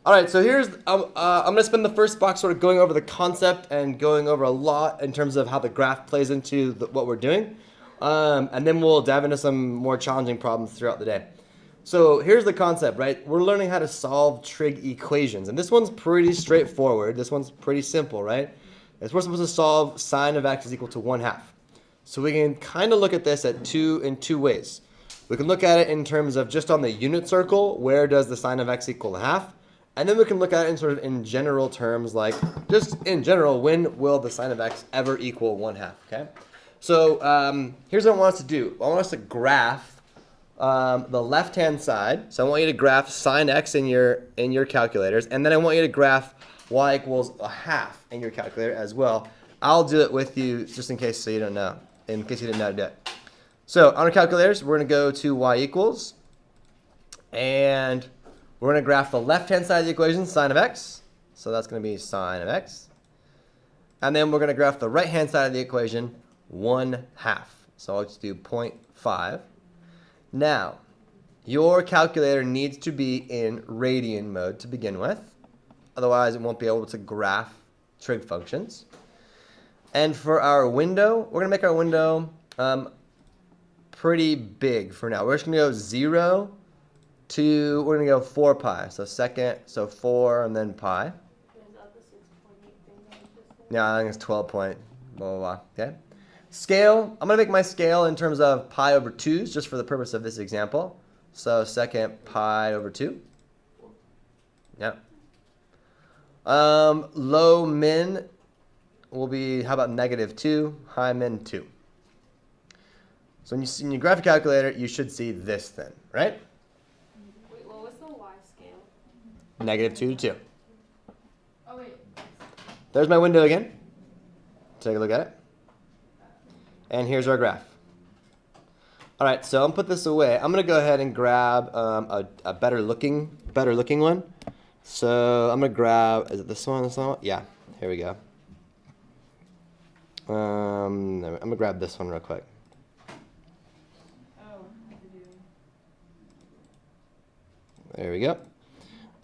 All right, so here's, I'm going to spend the first box sort of going over the concept and going over a lot in terms of how the graph plays into what we're doing. And then we'll dive into some more challenging problems throughout the day. So here's the concept, right? We're learning how to solve trig equations. And this one's pretty straightforward. This one's pretty simple, right? We're supposed to solve sine of x is equal to 1/2. So we can kind of look at this in two ways. We can look at it in terms of just on the unit circle, where does the sine of x equal 1/2? And then we can look at it in sort of in general terms, like just in general, when will the sine of x ever equal 1/2, okay? So here's what I want us to do. I want us to graph the left-hand side. So I want you to graph sine x in your calculators, and then I want you to graph y equals 1/2 in your calculator as well. I'll do it with you just in case so you don't know, in case you didn't know how to do it. So on our calculators, we're going to go to y equals, and we're going to graph the left-hand side of the equation, sine of x. So that's going to be sine of x. And then we're going to graph the right-hand side of the equation, 1/2. So I'll just do 0.5. Now, your calculator needs to be in radian mode to begin with. Otherwise, it won't be able to graph trig functions. And for our window, we're going to make our window pretty big for now. We're just going to go 0 to, we're going to go 4 pi. So second, so 4 and then pi. Is that the 6.8 thing that you just said? Yeah, I think it's 12 point, blah, blah, blah. Okay. Scale, I'm going to make my scale in terms of pi over 2s just for the purpose of this example. So second pi over 2. Yep. Low min will be, how about -2? High min 2. So when you graph a calculator, you should see this then, right? Wait, what was the y scale? -2 to 2. Oh, wait. There's my window again. Take a look at it. And here's our graph. All right, so I'm gonna put this away. I'm gonna go ahead and grab a better looking one. So I'm gonna grab, is it this one? This one? Yeah, here we go. I'm gonna grab this one real quick. There we go.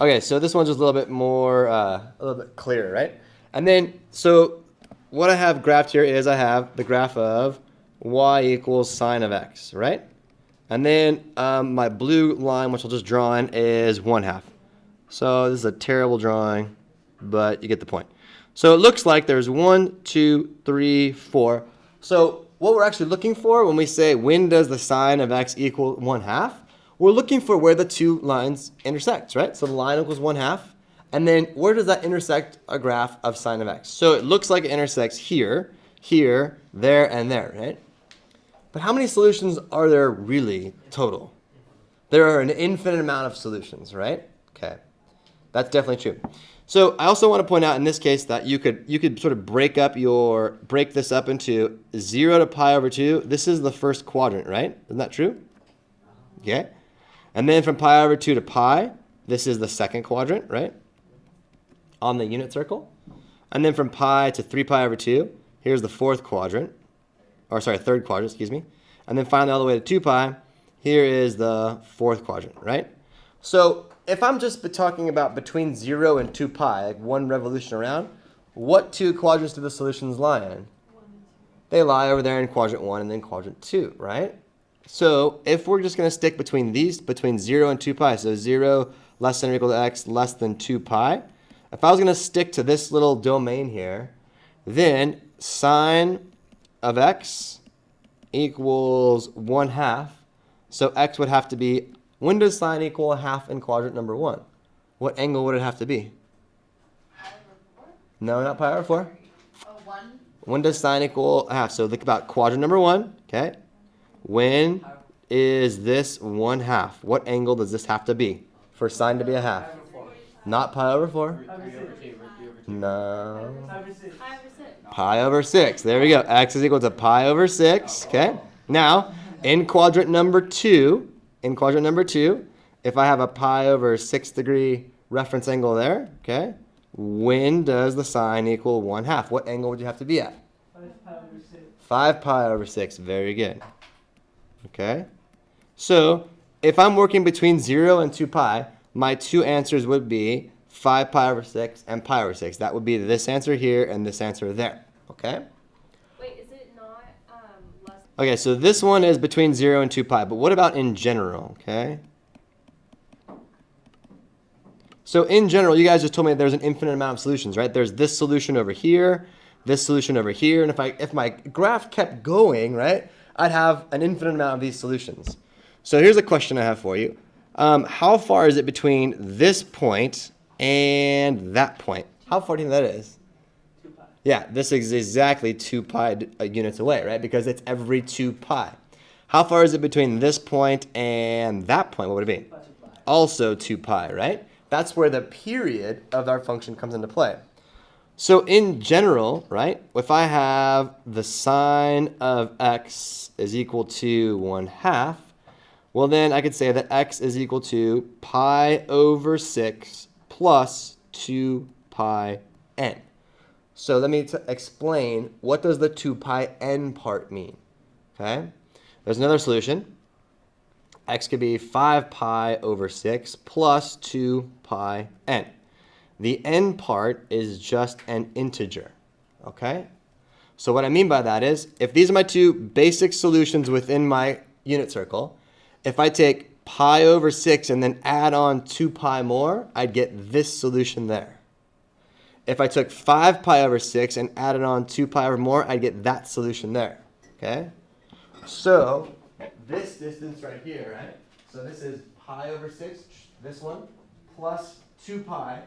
Okay, so this one's just a little bit more, a little bit clearer, right? And then, so what I have graphed here is I have the graph of y equals sine of x, right? And then my blue line, which I'll just draw in, is 1/2. So this is a terrible drawing, but you get the point. So it looks like there's 1, 2, 3, 4. So what we're actually looking for when we say when does the sine of x equal 1/2, we're looking for where the two lines intersect, right? So the line equals 1/2. And then where does that intersect a graph of sine of x? So it looks like it intersects here, here, there, and there, right? But how many solutions are there really total? There are an infinite amount of solutions, right? Okay, that's definitely true. So I also want to point out in this case that you could sort of break this up into 0 to pi over 2. This is the first quadrant, right? Isn't that true? Okay. And then from pi over 2 to pi, this is the second quadrant, right? On the unit circle. And then from pi to 3 pi over 2, here's the fourth quadrant. Or sorry, third quadrant, excuse me. And then finally all the way to 2 pi, here is the fourth quadrant, right? So if I'm just talking about between 0 and 2 pi, like one revolution around, what two quadrants do the solutions lie in? They lie over there in quadrant 1 and then quadrant 2, right? So if we're just going to stick between 0 and 2 pi, so 0 less than or equal to x less than 2 pi, if I was going to stick to this little domain here, then sine of x equals 1/2. So x would have to be, when does sine equal 1/2 in quadrant number 1? What angle would it have to be? Pi over 4? No, not pi over 4. Oh, 1? When does sine equal 1/2? So think about quadrant number 1, okay? When is this 1/2? What angle does this have to be for sine to be 1/2? Not pi over 4. No. Pi over 6. Pi over 6. There we go. X is equal to pi over 6. Okay. Now, in quadrant number 2, if I have a pi over 6 degree reference angle there, okay, when does the sine equal 1/2? What angle would you have to be at? 5 pi over 6. 5 pi over 6. Very good. Okay. So if I'm working between 0 and 2 pi, my two answers would be 5 pi over 6, and pi over 6. That would be this answer here and this answer there. Okay? Wait, is it not less? Okay, so this one is between 0 and 2 pi, but what about in general? Okay? So in general, you guys just told me there's an infinite amount of solutions, right? There's this solution over here, this solution over here, and if my graph kept going, right, I'd have an infinite amount of these solutions. So here's a question I have for you. How far is it between this point and that point? How far do you think that is? 2 pi. Yeah, this is exactly 2 pi units away, right? Because it's every 2 pi. How far is it between this point and that point? What would it be? 2 pi. Also 2 pi, right? That's where the period of our function comes into play. So in general, right, if I have the sine of x is equal to 1/2, well then I could say that x is equal to pi over 6 plus 2 pi n. So let me explain, what does the 2 pi n part mean? Okay, there's another solution. X could be 5 pi over 6 plus 2 pi n. The n part is just an integer, okay? So what I mean by that is, if these are my two basic solutions within my unit circle, if I take pi over 6 and then add on 2 pi more, I'd get this solution there. If I took 5 pi over 6 and added on 2 pi over more, I'd get that solution there, okay? So this distance right here, right? So this is pi over 6, this one, plus 2 pi,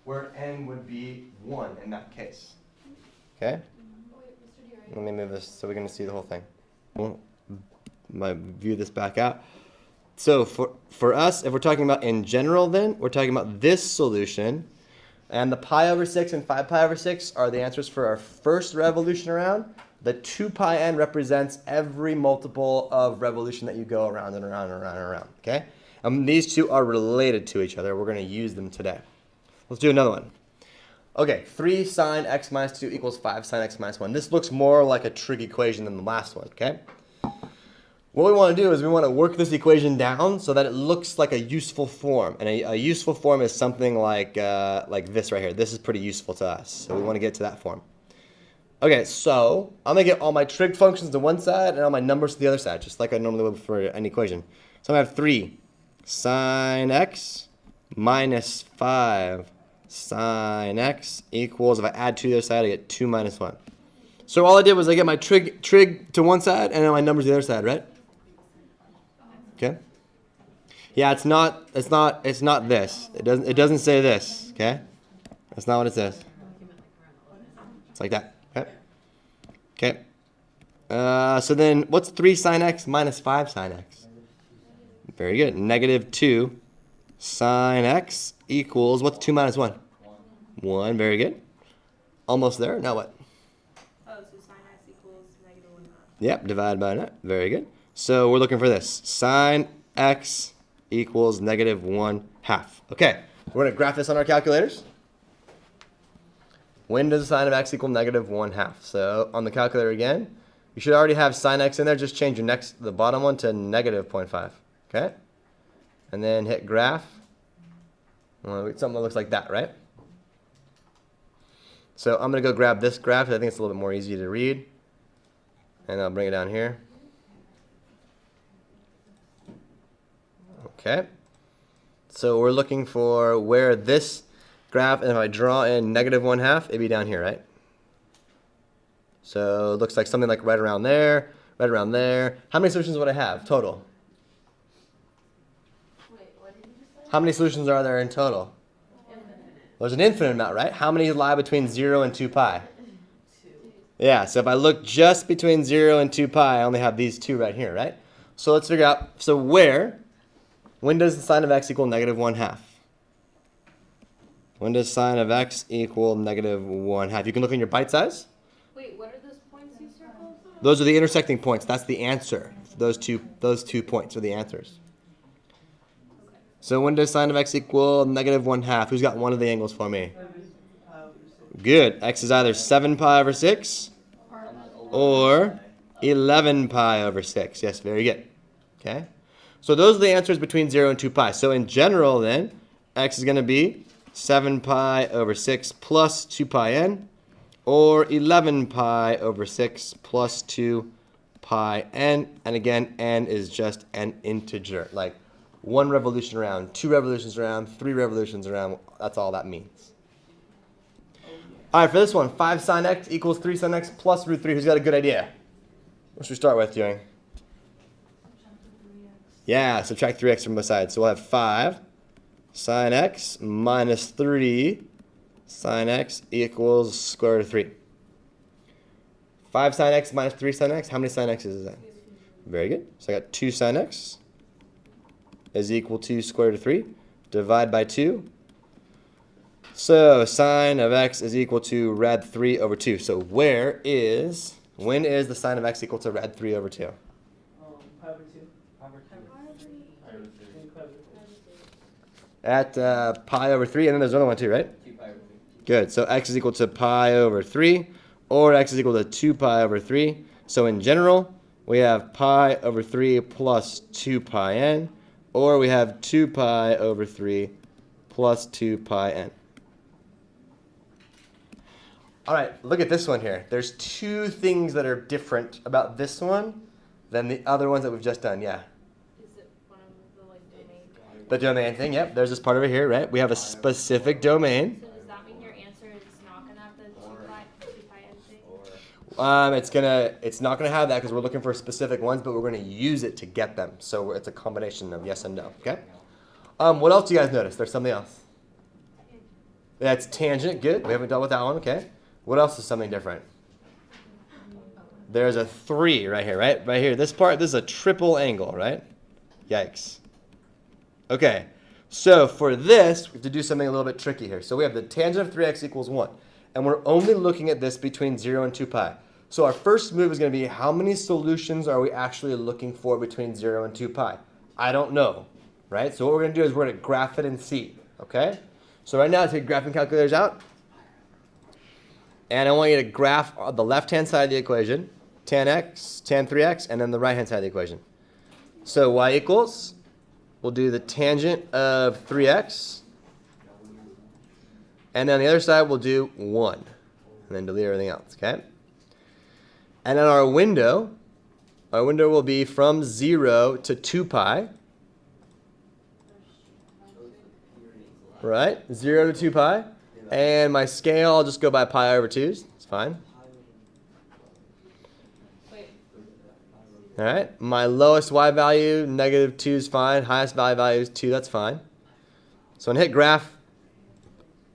where n would be 1 in that case. Okay? Let me move this so we can see the whole thing. View this back out. So for us, if we're talking about in general then, we're talking about this solution. And the pi over 6 and 5 pi over 6 are the answers for our first revolution around. The 2 pi n represents every multiple of revolution that you go around and around and around and around. Okay? And these two are related to each other. We're going to use them today. Let's do another one. Okay, 3 sine x minus 2 equals 5 sine x minus 1. This looks more like a trig equation than the last one, okay? What we want to do is we want to work this equation down so that it looks like a useful form. And a useful form is something like this right here. This is pretty useful to us, so we want to get to that form. Okay, so I'm going to get all my trig functions to one side and all my numbers to the other side, just like I normally would for an equation. So I'm going to have 3 sine x minus 5 sine x equals, if I add 2 to the other side, I get 2 minus 1. So all I did was I get my trig to one side and then my numbers to the other side, right? Okay. Yeah, it's not this. It doesn't say this, okay? That's not what it says. It's like that. Okay. Okay. So then what's 3 sine x minus 5 sine x? Very good. Negative 2 sine x equals, what's 2 minus 1? 1. Very good. Almost there. Now what? Oh, so sine x equals negative 1/2. Yep, divide by that. Very good. So we're looking for this. Sine x equals negative 1/2. Okay, we're going to graph this on our calculators. When does the sine of x equal negative 1/2? So on the calculator again, you should already have sine x in there. Just change the bottom one to negative 0.5. Okay? And then hit graph. Something that looks like that, right? So I'm going to go grab this graph. I think it's a little bit more easy to read. And I'll bring it down here. Okay. So we're looking for where this graph, and if I draw in negative 1/2, it'd be down here, right? So it looks like something like right around there, right around there. How many solutions would I have total? Wait, what did you just say? How many solutions are there in total? Infinite. There's an infinite amount, right? How many lie between 0 and 2 pi? 2. Yeah, so if I look just between 0 and 2 pi, I only have these two right here, right? So let's figure out, so when does the sine of x equal negative 1/2? When does sine of x equal negative 1/2? You can look in your bite size. Wait, what are those points you circled? Those are the intersecting points. That's the answer. Those two points are the answers. Okay. So when does sine of x equal negative 1/2? Who's got one of the angles for me? 7 pi over 6. Good. X is either 7 pi over 6 or 11 pi over 6. Yes, very good. Okay. So those are the answers between 0 and 2 pi. So in general then, x is going to be 7 pi over 6 plus 2 pi n, or 11 pi over 6 plus 2 pi n. And again, n is just an integer, like 1 revolution around, 2 revolutions around, 3 revolutions around. That's all that means. All right, for this one, 5 sine x equals 3 sine x plus root 3. Who's got a good idea? What should we start with doing? Yeah, subtract 3x from both sides. So we'll have 5 sine x minus 3 sine x equals square root of 3. 5 sine x minus 3 sine x. How many sine x's is that? Very good. So I got 2 sine x is equal to square root of 3. Divide by 2. So sine of x is equal to rad 3 over 2. So when is the sine of x equal to rad 3 over 2? Pi over 2. At pi over 3, and then there's another one too, right? Good. So x is equal to pi over 3, or x is equal to 2 pi over 3. So in general, we have pi over 3 plus 2 pi n, or we have 2 pi over 3 plus 2 pi n. All right, look at this one here. There's 2 things that are different about this one than the other ones that we've just done. Yeah. Is it one of the like domain? The domain thing, yep. There's this part over here, right? We have a specific domain. So does that mean your answer is not gonna have the 2 pi n thing? It's not gonna have that because we're looking for specific ones, but we're gonna use it to get them. So it's a combination of yes and no. Okay. What else do you guys notice? There's something else. That's tangent. Good. We haven't dealt with that one. Okay. What else is something different? There's a 3 right here, right? Right here. This part. This is a triple angle, right? Yikes. Okay. So for this, we have to do something a little bit tricky here. So we have the tangent of 3x equals 1. And we're only looking at this between 0 and 2 pi. So our first move is going to be how many solutions are we actually looking for between 0 and 2 pi? I don't know, right? So what we're going to do is we're going to graph it and see, okay? So right now, take graphing calculators out. And I want you to graph the left-hand side of the equation, tan x, tan 3x, and then the right-hand side of the equation. So y equals, we'll do the tangent of 3x. And then on the other side, we'll do 1. And then delete everything else, okay? And then our window will be from 0 to 2 pi. Right? 0 to 2 pi. And my scale, I'll just go by pi over 2s. It's fine. Wait. All right. My lowest y value, negative 2 is fine. Highest value is 2. That's fine. So when I hit graph,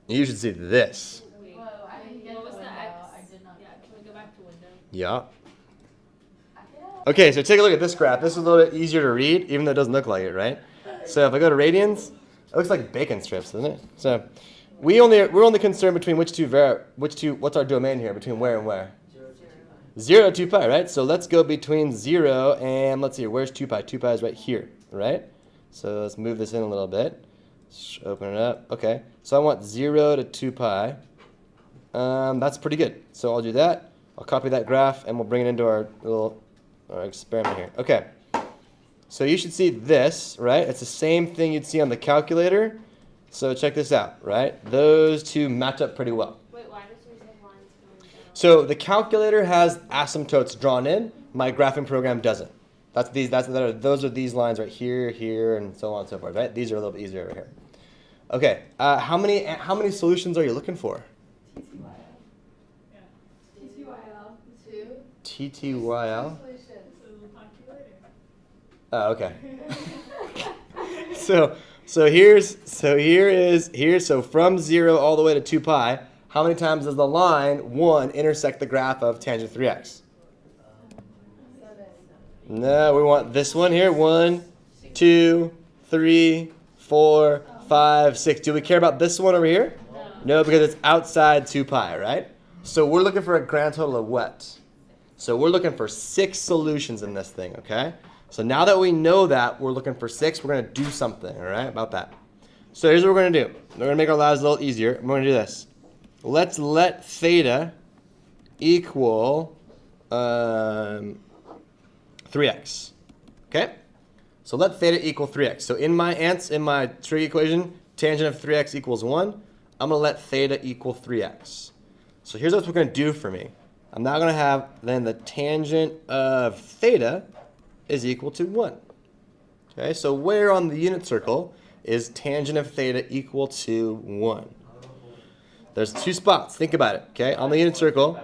you should see this. Wait. Whoa, I didn't get What was the the window. x? I did not. Yeah, can we go back to window? Yeah. I Okay, so take a look at this graph. This is a little bit easier to read, even though it doesn't look like it, right? So if I go to radians, it looks like bacon strips, doesn't it? So we're only concerned between what's our domain here, between where and where? 0 to 2 pi, right? So let's go between 0 and, let's see, where's 2 pi? 2 pi is right here, right? So let's move this in a little bit. Open it up. Okay, so I want 0 to 2 pi. That's pretty good. So I'll do that. I'll copy that graph, and we'll bring it into our little experiment here. Okay, so you should see this, right? It's the same thing you'd see on the calculator. So check this out, right? Those two match up pretty well. Wait, why does yours have lines going down? So the calculator has asymptotes drawn in. My graphing program doesn't. Those are these lines right here, here, and so on and so forth, right? These are a little bit easier over here. Okay, how many solutions are you looking for? TTYL. 2. TTYL? Solutions. Oh, okay. So from 0 all the way to 2 pi, how many times does the line 1 intersect the graph of tangent 3x? 7. No, we want this one here. 1, 2, 3, 4, 5, 6. Do we care about this one over here? No, because it's outside 2 pi, right? So we're looking for a grand total of what? So we're looking for 6 solutions in this thing, okay? So now that we know that we're looking for 6, we're going to do something, all right, about that. So here's what we're going to do. We're going to make our lives a little easier. We're going to do this. Let's let theta equal 3x, okay? So let theta equal 3x. So in my trig equation, tangent of 3x equals 1. I'm going to let theta equal 3x. So here's what we're going to do for me. I'm now going to have then the tangent of theta is equal to 1. Okay, so where on the unit circle is tangent of theta equal to 1? There's 2 spots. Think about it. Okay, on the unit circle.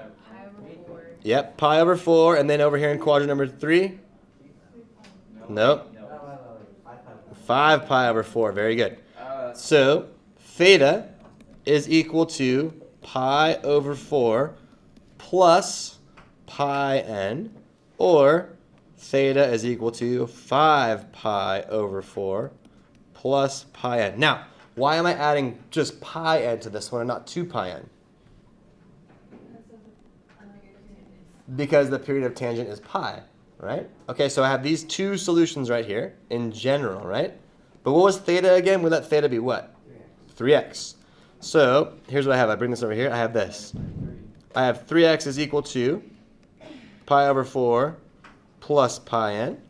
Yep, pi over 4, and then over here in quadrant number 3. Nope. 5 pi over 4. Very good. So theta is equal to pi over 4 plus pi n, or theta is equal to 5 pi over 4 plus pi n. Now, why am I adding just pi n to this one and not 2 pi n? Because the period of tangent is pi, right? Okay, so I have these 2 solutions right here in general, right? But what was theta again? We let theta be what? 3x. So here's what I have. I bring this over here. I have this. I have 3x is equal to pi over 4 plus pi n.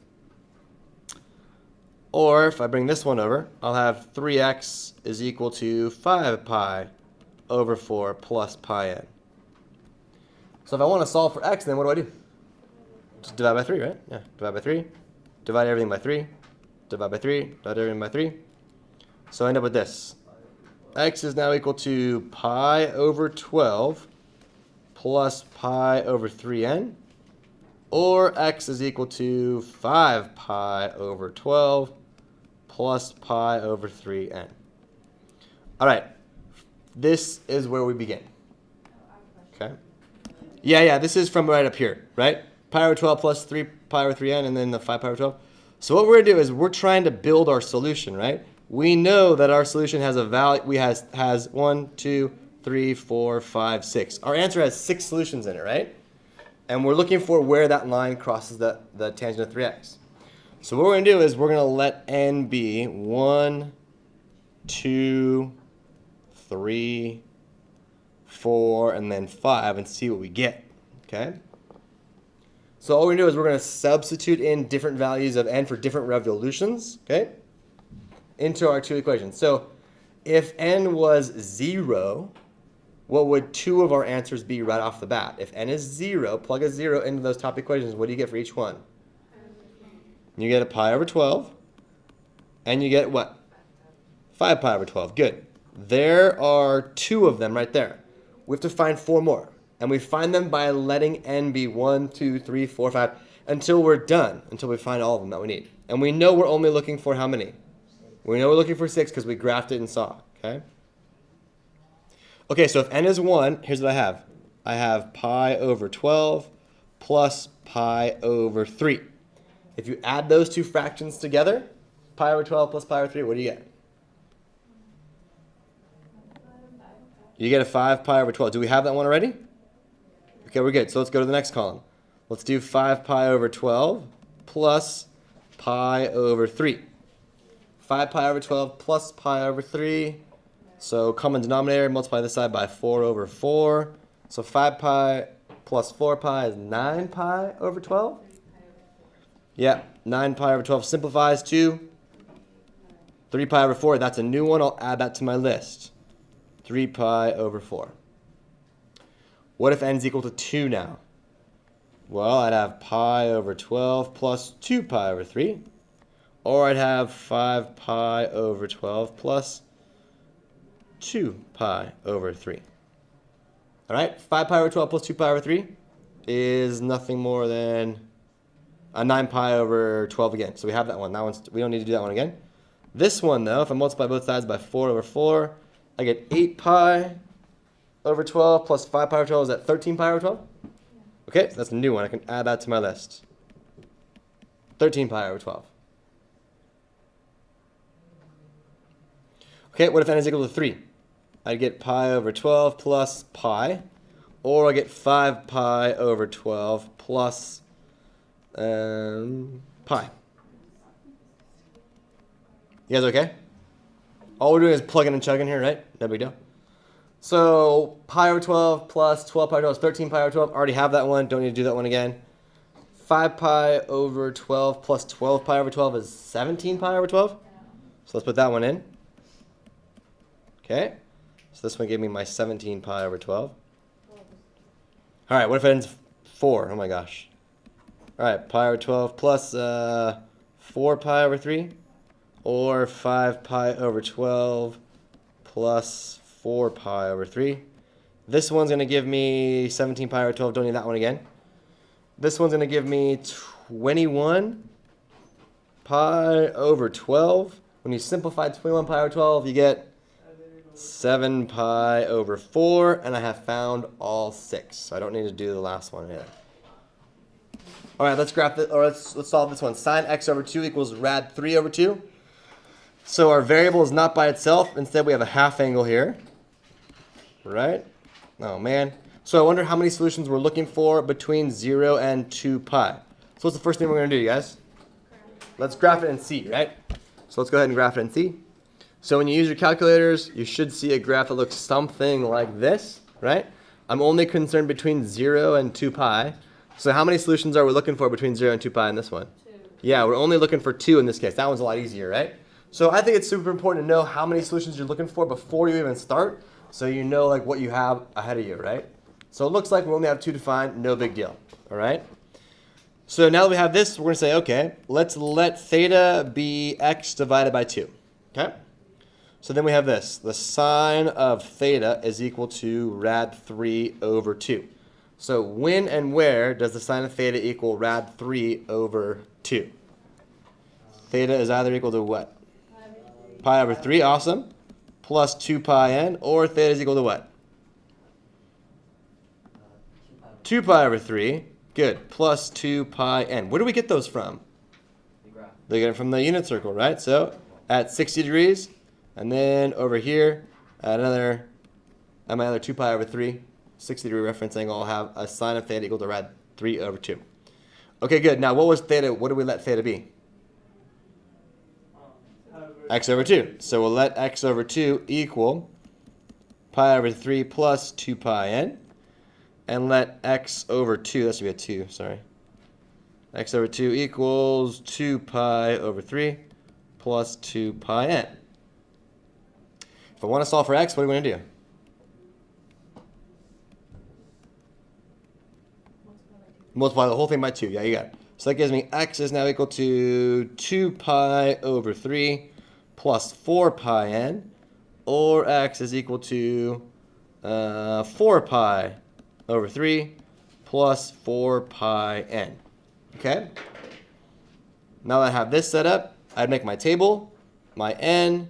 Or if I bring this one over, I'll have 3x is equal to 5 pi over 4 plus pi n. So if I want to solve for x, then what do? Just divide by 3, right? Yeah, divide by 3. Divide everything by 3. Divide by 3. Divide everything by 3. So I end up with this. X is now equal to pi over 12 plus pi over 3n. Or x is equal to 5 pi over 12 plus pi over 3n. All right. This is where we begin. Okay. Yeah, this is from right up here, right? Pi over 12 plus 3 pi over 3n, and then the 5 pi over 12. So what we're going to do is we're trying to build our solution, right? We know that our solution has a value, has 1, 2, 3, 4, 5, 6. Our answer has 6 solutions in it, right? And we're looking for where that line crosses the tangent of 3x. So what we're going to do is we're going to let n be 1, 2, 3, 4, and then 5, and see what we get, okay? So all we're going to do is we're going to substitute in different values of n for different revolutions, okay, into our 2 equations. So if n was 0, what would 2 of our answers be right off the bat? If n is 0, plug a 0 into those top equations. What do you get for each one? You get a pi over 12, and you get what? 5 pi over 12. Good. There are 2 of them right there. We have to find 4 more. And we find them by letting n be 1, 2, 3, 4, 5, until we're done, until we find all of them that we need. And we know we're only looking for how many? We know we're looking for 6 because we graphed it and saw, okay? Okay, so if n is 1, here's what I have. I have pi over 12 plus pi over 3. If you add those 2 fractions together, pi over 12 plus pi over 3, what do you get? You get a 5 pi over 12. Do we have that one already? Okay, we're good. So let's go to the next column. Let's do 5 pi over 12 plus pi over 3. 5 pi over 12 plus pi over 3. So common denominator, multiply this side by 4 over 4. So 5 pi plus 4 pi is 9 pi over 12. Yeah, 9 pi over 12 simplifies to 3 pi over 4. That's a new one. I'll add that to my list. 3 pi over 4. What if n is equal to 2 now? Well, I'd have pi over 12 plus 2 pi over 3. Or I'd have 5 pi over 12 plus 2 pi over 3. All right, 5 pi over 12 plus 2 pi over 3 is nothing more than a 9 pi over 12 again. So we have that one. That one's, we don't need to do that one again. This one, though, if I multiply both sides by 4 over 4, I get 8 pi over 12 plus 5 pi over 12. Is that 13 pi over 12? Okay, so that's a new one. I can add that to my list. 13 pi over 12. Okay, what if n is equal to 3? I'd get pi over 12 plus pi, or I get 5 pi over 12 plus pi. You guys okay? All we're doing is plugging and chugging here, right? No big deal. So pi over 12 plus 12 pi over 12 is 13 pi over 12. Already have that one. Don't need to do that one again. 5 pi over 12 plus 12 pi over 12 is 17 pi over 12. So let's put that one in. Okay. So this one gave me my 17 pi over 12. All right, what if it ends 4? Oh my gosh. All right, pi over 12 plus 4 pi over 3, or 5 pi over 12 plus 4 pi over 3. This one's going to give me 17 pi over 12. Don't need that one again. This one's going to give me 21 pi over 12. When you simplify 21 pi over 12, you get 7 pi over 4, and I have found all 6. So I don't need to do the last one here. All right, let's graph this, or let's solve this one. Sine x over 2 equals rad 3 over 2. So our variable is not by itself. Instead, we have a half angle here. Right? Oh, man. So I wonder how many solutions we're looking for between 0 and 2 pi. So what's the first thing we're going to do, you guys? Let's graph it and see, right? So let's go ahead and graph it and see. So when you use your calculators, you should see a graph that looks something like this, right? I'm only concerned between 0 and 2 pi. So how many solutions are we looking for between 0 and 2 pi in this one? 2. Yeah, we're only looking for 2 in this case. That one's a lot easier, right? So I think it's super important to know how many solutions you're looking for before you even start, so you know like what you have ahead of you, right? So it looks like we only have 2 defined, no big deal, all right? So now that we have this, we're going to say, okay, let's let theta be x divided by 2, okay? So then we have this. The sine of theta is equal to rad 3 over 2. So when and where does the sine of theta equal rad 3 over 2? Theta is either equal to what? Pi over 3, awesome. Plus 2 pi n, or theta is equal to what? 2 pi over 3, good, plus 2 pi n. Where do we get those from? They get it from the unit circle, right? So at 60 degrees, and then over here, at my other 2 pi over 3, 60-degree reference angle, I'll have a sine of theta equal to rad 3 over 2. Okay, good. Now, what was theta? What did we let theta be? X over 2. So we'll let x over 2 equal pi over 3 plus 2 pi n. And let x over 2, that should be a 2, sorry. X over 2 equals 2 pi over 3 plus 2 pi n. If I want to solve for x, what are we going to do? Multiply the whole thing by 2. Yeah, you got it. So that gives me x is now equal to 2 pi over 3 plus 4 pi n, or x is equal to 4 pi over 3 plus 4 pi n. Okay? Now that I have this set up, I'd make my table, my n,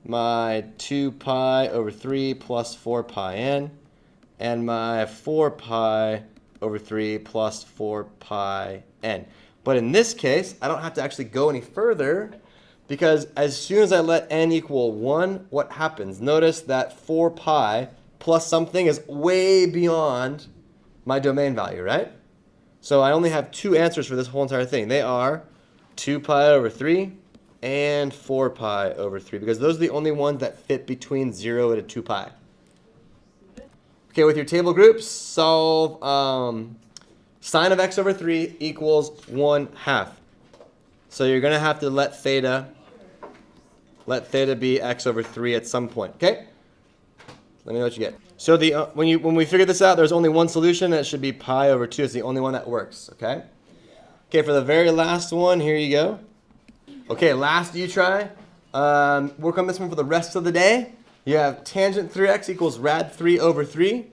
my 2 pi over 3 plus 4 pi n, and my 4 pi over 3 plus 4 pi n. But in this case, I don't have to actually go any further, because as soon as I let n equal 1, what happens? Notice that 4 pi plus something is way beyond my domain value, right? So I only have 2 answers for this whole entire thing. They are 2 pi over 3 and 4 pi over 3, because those are the only ones that fit between 0 and 2 pi. Okay, with your table groups, solve sine of x over 3 equals 1/2. So you're going to have to let theta be x over 3 at some point, okay? Let me know what you get. So when we figure this out, there's only one solution, and it should be pi over 2. It's the only one that works, okay? Okay, for the very last one, here you go. Okay, last you try. Work on this one for the rest of the day. You have tangent 3x equals rad 3 over 3.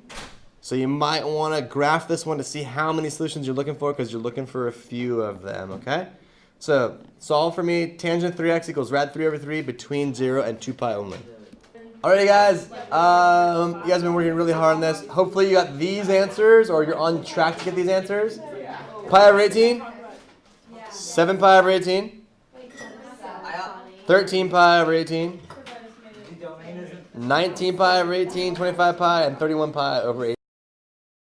So you might want to graph this one to see how many solutions you're looking for, because you're looking for a few of them, okay? So solve for me tangent 3x equals rad 3 over 3 between 0 and 2 pi only. Alrighty guys, you guys have been working really hard on this. Hopefully you got these answers, or you're on track to get these answers. Pi over 18, 7 pi over 18, 13 pi over 18, 19 pi over 18, 25 pi, and 31 pi over 18.